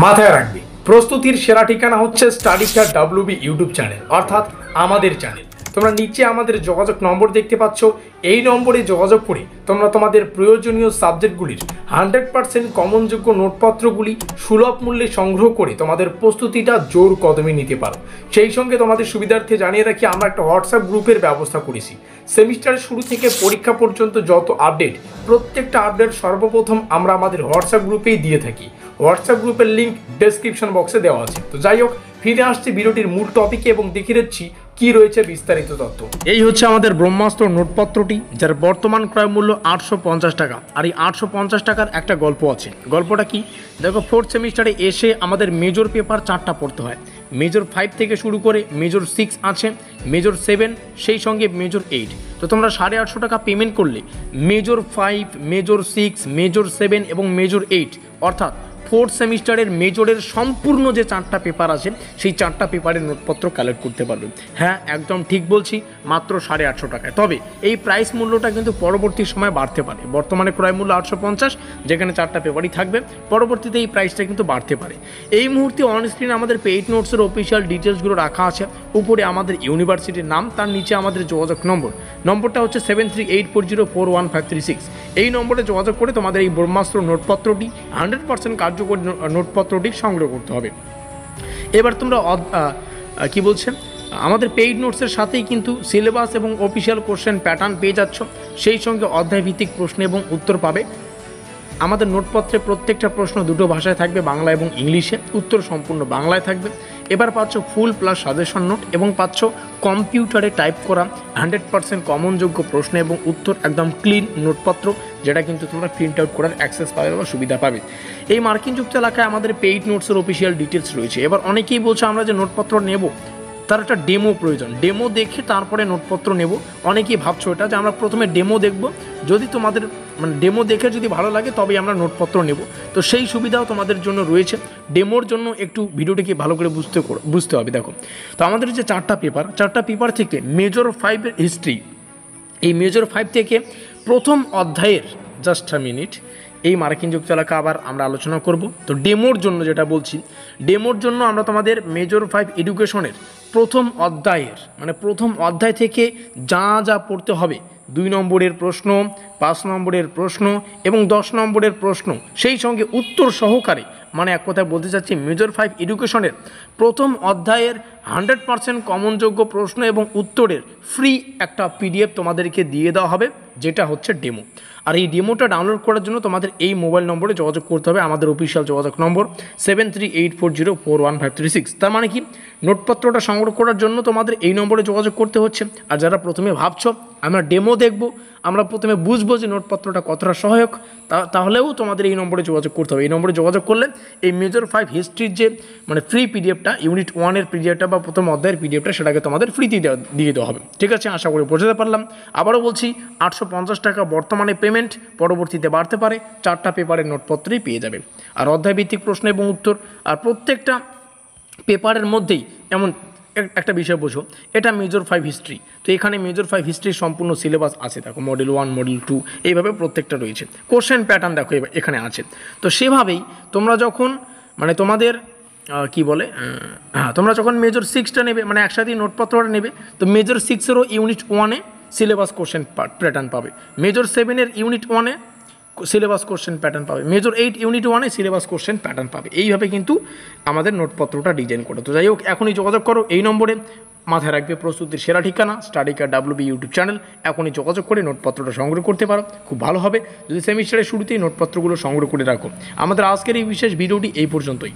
মাথায় রাখবে, প্রস্তুতির সেরা ঠিকানা হচ্ছে স্টাডিকার ডাব্লিউবি ইউটিউব চ্যানেল, অর্থাৎ আমাদের চ্যানেল। তোমরা নিচে আমাদের যোগাযোগ নম্বর দেখতে পাচ্ছ। এই নম্বরে যোগাযোগ করে তোমরা তোমাদের প্রয়োজনীয় সাবজেক্টগুলির 100% কমনযোগ্য নোটপত্রগুলি সুলভ মূল্যে সংগ্রহ করে তোমাদের প্রস্তুতিটা জোর কদমে নিতে পারো। সেই সঙ্গে তোমাদের সুবিধার্থে জানিয়ে রাখি, আমরা একটা হোয়াটসঅ্যাপ গ্রুপের ব্যবস্থা করেছি। সেমিস্টারের শুরু থেকে পরীক্ষা পর্যন্ত যত আপডেট, প্রত্যেকটা আপডেট সর্বপ্রথম আমরা আমাদের হোয়াটসঅ্যাপ গ্রুপেই দিয়ে থাকি। হোয়াটসঅ্যাপ গ্রুপের লিঙ্ক ডেসক্রিপশন বক্সে দেওয়া আছে। তো যাই হোক, ফিরে আসছি ভিডিওটির মূল টপিকে এবং দেখিয়ে দিচ্ছি কি রয়েছে বিস্তারিত তথ্য। এই হচ্ছে আমাদের ব্রহ্মাস্ত্র নোটপত্রটি, যার বর্তমান ক্রয় মূল্য 850 টাকা। আর এই 850 টাকার একটা গল্প আছে। গল্পটা কি? দেখো, 4th সেমিস্টারে এসে আমাদের মেজর পেপার 4টা পড়তে হয়। মেজর 5 থেকে শুরু করে মেজর 6 আছে, মেজর 7, সেই সঙ্গে মেজর 8। তো তোমরা 850 টাকা পেমেন্ট করলে মেজর 5, মেজর 6, মেজর 7 এবং মেজর 8, অর্থাৎ 4th সেমিস্টারের মেজরের সম্পূর্ণ যে 4টা পেপার আছে সেই 4টা পেপারের নোটপত্র কালেক্ট করতে পারবে। হ্যাঁ, একদম ঠিক বলছি, মাত্র 850 টাকায়। তবে এই প্রাইস মূল্যটা কিন্তু পরবর্তী সময় বাড়তে পারে। বর্তমানে ক্রয় মূল্য 850, যেখানে 4টা পেপারই থাকবে। পরবর্তীতে এই প্রাইসটা কিন্তু বাড়তে পারে। এই মুহূর্তে অনস্ক্রিনে আমাদের পেইড নোটসের অফিসিয়াল ডিটেলসগুলো রাখা আছে। উপরে আমাদের ইউনিভার্সিটির নাম, তার নিচে আমাদের যোগাযোগ নম্বরটা হচ্ছে 7384041536। এই নম্বরে যোগাযোগ করে তোমাদের এই ব্রহ্মাস্ত্র নোটপত্রটি 100% কার্যকরী নোটপত্রটি সংগ্রহ করতে হবে। এবার তোমরা কি বলছেন, আমাদের পেইড নোটসের সাথেই কিন্তু সিলেবাস এবং অফিসিয়াল কোশ্চেন প্যাটার্ন পেয়ে যাচ্ছ। সেই সঙ্গে অধ্যায়ভিত্তিক প্রশ্ন এবং উত্তর পাবে। আমাদের নোটপত্রে প্রত্যেকটা প্রশ্ন দুটো ভাষায় থাকবে, বাংলা এবং ইংলিশে। উত্তর সম্পূর্ণ বাংলায় থাকবে। এবার পাচ্ছ ফুল প্লাস সাজেশন নোট এবং পাচ্ছ কম্পিউটারে টাইপ করা 100% কমনযোগ্য প্রশ্ন এবং উত্তর, একদম ক্লিন নোটপত্র, যেটা কিন্তু তোমরা প্রিন্ট আউট করার অ্যাক্সেস পাবে বা সুবিধা পাবে। এই মার্কিনযুক্ত এলাকায় আমাদের পেইড নোটসের অফিসিয়াল ডিটেলস রয়েছে। এবার অনেকেই বলছে আমরা যে নোটপত্র নেব, তার একটা ডেমো প্রয়োজন। ডেমো দেখে তারপরে নোটপত্র নেব। অনেকেই ভাবছো এটা যে আমরা প্রথমে ডেমো দেখব, যদি তোমাদের ডেমো দেখে যদি ভালো লাগে তবেই আমরা নোটপত্র নেব। তো সেই সুবিধাও তোমাদের জন্য রয়েছে। ডেমোর জন্য একটু ভিডিওটিকে ভালো করে বুঝতে হবে। দেখো, তো আমাদের যে 4টা পেপার থেকে মেজর 5-এর হিস্ট্রি, এই মেজর 5 থেকে প্রথম অধ্যায়ের জাস্ট আ মিনিট, এই মার্কিন যুক্ত এলাকা আবার আমরা আলোচনা করব। তো ডেমোর জন্য যেটা বলছি, ডেমোর জন্য আমরা তোমাদের মেজর 5 এডুকেশনের প্রথম অধ্যায় থেকে যা পড়তে হবে, 2 নম্বরের প্রশ্ন, 5 নম্বরের প্রশ্ন এবং 10 নম্বরের প্রশ্ন, সেই সঙ্গে উত্তর সহকারে, মানে এক কথায় বলতে চাচ্ছি মেজর 5 এডুকেশনের প্রথম অধ্যায়ের 100% কমনযোগ্য প্রশ্ন এবং উত্তরের ফ্রি একটা PDF তোমাদেরকে দিয়ে দেওয়া হবে, যেটা হচ্ছে ডেমো। আর এই ডেমোটা ডাউনলোড করার জন্য তোমাদের এই মোবাইল নম্বরে যোগাযোগ করতে হবে। আমাদের অফিসিয়াল যোগাযোগ নম্বর 7384041536। তার মানে কি, নোটপত্রটা সংগ্রহ করার জন্য তোমাদের এই নম্বরে যোগাযোগ করতে হচ্ছে। আর যারা প্রথমে ভাবছো আমরা ডেমো দেখব, আমরা প্রথমে বুঝবো যে নোটপত্রটা কতটা সহায়ক, তাহলেও তোমাদের এই নম্বরে যোগাযোগ করতে হবে। এই নম্বরে যোগাযোগ করলে এই মেজর 5 হিস্ট্রির যে ফ্রি PDFটা, ইউনিট 1-এর PDFটা বা প্রথম অধ্যায়ের PDFটা, সেটাকে তোমাদের ফ্রিতে দিয়ে দেওয়া হবে। ঠিক আছে, আশা করি বোঝাতে পারলাম। আবারও বলছি, 850 টাকা বর্তমানে পেমেন্ট, পরবর্তীতে বাড়তে পারে। 4টা পেপারের নোটপত্রই পেয়ে যাবে। আর অধ্যায়ভিত্তিক প্রশ্ন এবং উত্তর, আর প্রত্যেকটা পেপারের মধ্যেই এমন একটা বিষয় বোঝো, এটা মেজর 5 হিস্ট্রি। তো এখানে মেজর 5 হিস্ট্রির সম্পূর্ণ সিলেবাস আছে। দেখো, মডেল 1, মডেল 2, এইভাবে প্রত্যেকটা রয়েছে। কোশ্চেন প্যাটার্ন দেখো এখানে আছে। তো সেভাবেই তোমরা যখন তোমাদের কি বলে, তোমরা যখন মেজর 6টা নেবে, একসাথেই নোটপত্রটা নেবে, তো মেজর 6-এরও ইউনিট 1-এ সিলেবাস কোশ্চেন প্যাটার্ন পাবে। মেজর 7-এর ইউনিট 1-এ সিলেবাস কোশ্চেন প্যাটার্ন পাবে। মেজর 8 ইউনিট 1-এ সিলেবাস কোশ্চেন প্যাটার্ন পাবে। এইভাবে কিন্তু আমাদের নোটপত্রটা ডিজাইন করে। তো যাই হোক, এখনই যোগাযোগ করো এই নম্বরে। মাথায় রাখবে, প্রস্তুতির সেরা ঠিকানা স্টাডিকার ডাব্লিউবি ইউটিউব চ্যানেল। এখনই যোগাযোগ করে নোটপত্রটা সংগ্রহ করতে পারো, খুব ভালো হবে যদি সেমিস্টারের শুরুতেই নোটপত্রগুলো সংগ্রহ করে রাখো। আমাদের আজকের এই বিশেষ ভিডিওটি এই পর্যন্তই।